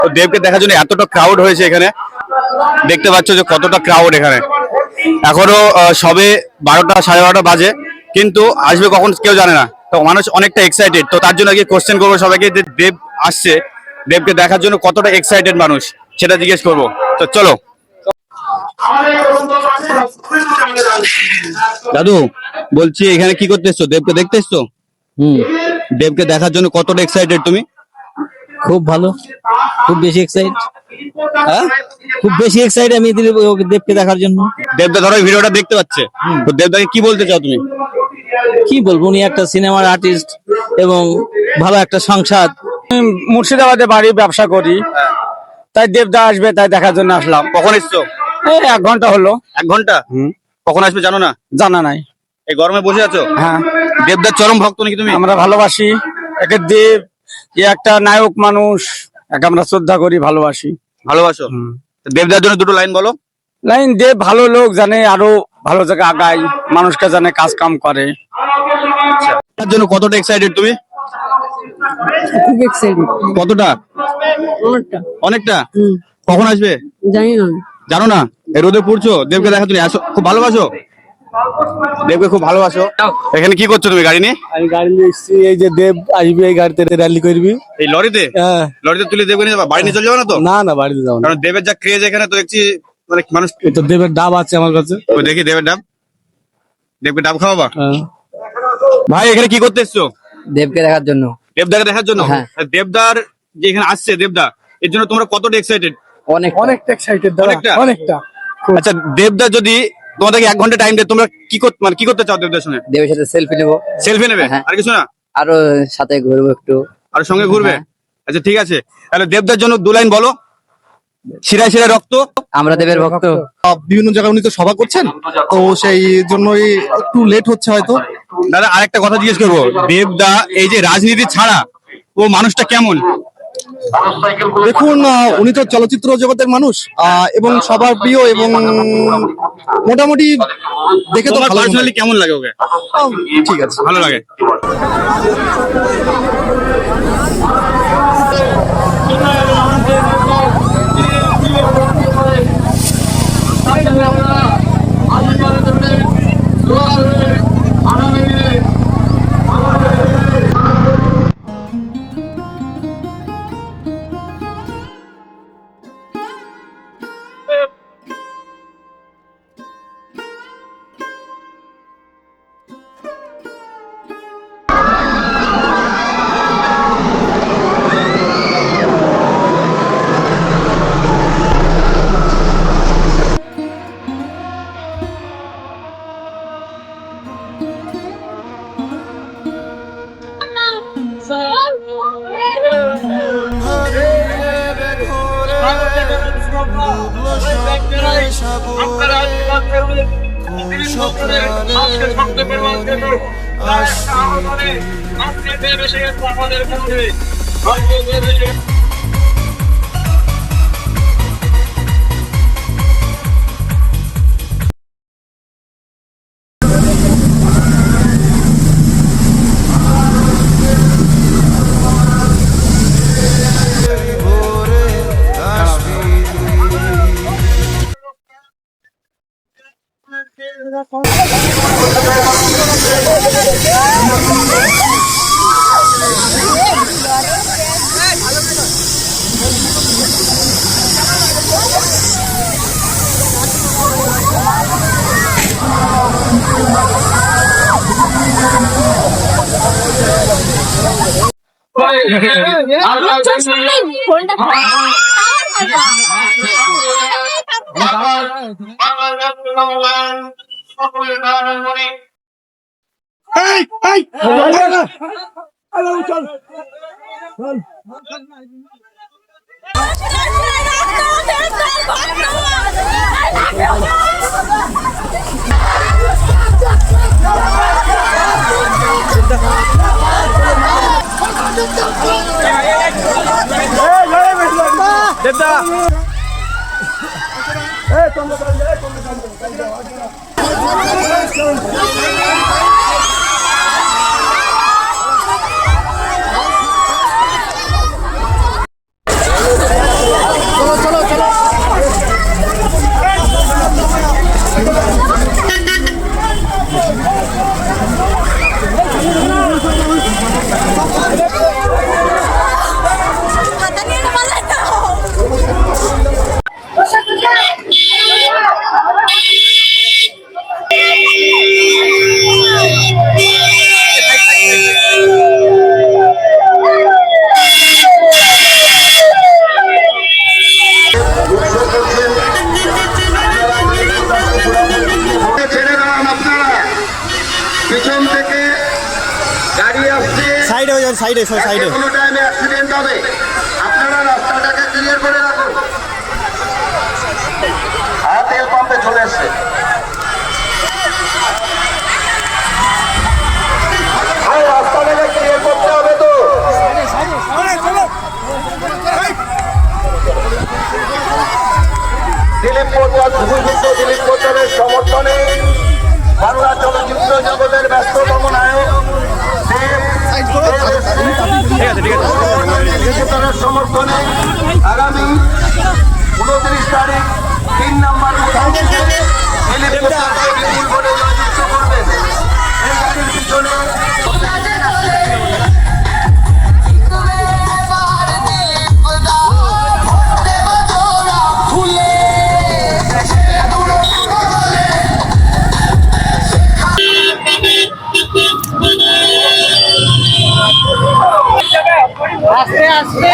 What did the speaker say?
তো দেবকে দেখার জন্য এতটা ক্রাউড হয়েছে এখানে, দেখতে পাচ্ছ যে কতটা ক্রাউড এখানে। এখনো সবে 12টা 12:30 বাজে, কিন্তু আসবে কখন কেউ জানে না। তো মানুষ অনেকটা এক্সাইটেড। তো তার জন্য আগে কোশ্চেন করবো সবাইকে যে দেব আসছে, দেবকে দেখার জন্য কতটা এক্সাইটেড মানুষ সেটা জিজ্ঞেস করবো। তো চলো। দাদু বলছি, এখানে কি করতে এসছো? দেবকে দেখতে এসছো? দেবকে দেখার জন্য কতটা এক্সাইটেড তুমি? খুব ভালো, খুব বেশি এক্সাইট। হ্যাঁ, খুব বেশি এক্সাইট আমি দেবকে দেখার জন্য। দেবদা ধরো এই ভিডিওটা দেখতে পাচ্ছে, তো দেবদাকে কি বলতে চাও তুমি? কি বলবো, উনি একটা সিনেমার আর্টিস্ট এবং ভালো একটা সংসার। মুর্শিদাবাদে বাড়ি, ব্যবসা করি, তাই দেবদা আসবে তাই দেখার জন্য আসলাম। কখন এসছো? এই 1 ঘন্টা হলো। 1 ঘন্টা? কখন আসবে জানো না? জানা নাই। এই গরমে বসে আছো? হ্যাঁ, দেবদার চরম ভক্ত নাকি তুমি? আমরা ভালোবাসি একে। দেব যে একটা নায়ক মানুষ, একে আমরা শ্রদ্ধা করি, ভালোবাসি। ভালোবাসো? তো দেবদার জন্য দুটো লাইন বলো। লাইন, দেব ভালো লোক, জানে আরো ভালো জায়গায় আগায়, মানুষকে জানে কাজ কাম করে। তার জন্য কতটা এক্সাইটেড তুমি? খুব এক্সাইটেড। কতটা? অনেকটা। অনেকটা? কখন আসবে জানি না। জানো না? এই রোদে পড়ছো, দেবকে দেখা তুমি খুব ভালোবাসো? দেবকে খুব ভালোবাসো। এখানে কি করছো তুমি গাড়ি নিয়ে? আমি গাড়ি নিয়ে এসেছি, এই যে দেব আসবে এই গাড়িতে র্যালি করবি। এই লরিতে? হ্যাঁ। লরিতে তুলে দেবকে নিয়ে যাবা? বাড়ি নিয়ে চলে যাবে না তো? না না, বাড়িতে যাবো না। কারণ দেবের যা ক্রেজ এখানে, তো দেখছি অনেক মানুষ। এই তো দেবের ডাব আছে আমার কাছে। ওই দেখি দেবের ডাব, দেবকে ডাব খাওয়াবা? হ্যাঁ। ভাই এখানে কি করতে এসছো? দেবকে দেখার জন্য। দেবদাকে দেখার জন্য? হ্যাঁ। দেবদার যে এখানে আসছে দেবদা, এর জন্য তোমরা কতটা এক্সাইটেড? অনেকটা এক্সাইটেড। অনেকটা? অনেকটা। আচ্ছা, দেবদা যদি তোমাদেরকে 1 ঘন্টা টাইম দেয়, তোমরা কি কি করতে চাও দেবদার সঙ্গে? দেবের সাথে সেলফি নেবো। সেলফি নেবে? হ্যাঁ। আর কিছু না? আরো সাথে ঘুরবো একটু। আর সঙ্গে ঘুরবে? হ্যাঁ। আচ্ছা ঠিক আছে, তাহলে দেবদার জন্য 2 লাইন বলো। শিরায় শিরায় রক্ত। আমরা দেবের ভক্ত। বিভিন্ন জায়গায় উনি তো সভা করছেন, তো সেই জন্যই একটু লেট হচ্ছে হয়তো। দাদা আরেকটা কথা জিজ্ঞেস করবো, দেবদা এই যে রাজনীতি ছাড়া ও মানুষটা কেমন? দেখুন, উনি তো চলচ্চিত্র জগতের মানুষ, এবং সবার প্রিয়, এবং মোটামুটি দেখে তো তোমার ভালো পার্সোনালি কেমন লাগে ওকে? ঠিক আছে। ভালো লাগে। সাইডে সাইডে কোনো টাইমে অ্যাক্সিডেন্ট হবে, আপনারা রাস্তাটাকে ক্লিয়ার করে রাখুন। হ্যাঁ, তেল পাম্পে চলে এসছে। ভাই, রাস্তাটাকে ক্লিয়ার করতে হবে তো। দিলীপ পোদ্দার, শুভযুক্ত দিলীপ পোদ্দারের সমর্থনে বাংলা চলচ্চিত্র জগতের ব্যস্ততম নায়ক পোদ্দারের সমর্থনে আগামী 29 তারিখ 3 নম্বর দিলীপ পোদ্দারকে বিপুল ভোটে জয়যুক্ত করবেন। এই গাড়ির পিছনে আস্তে আস্তে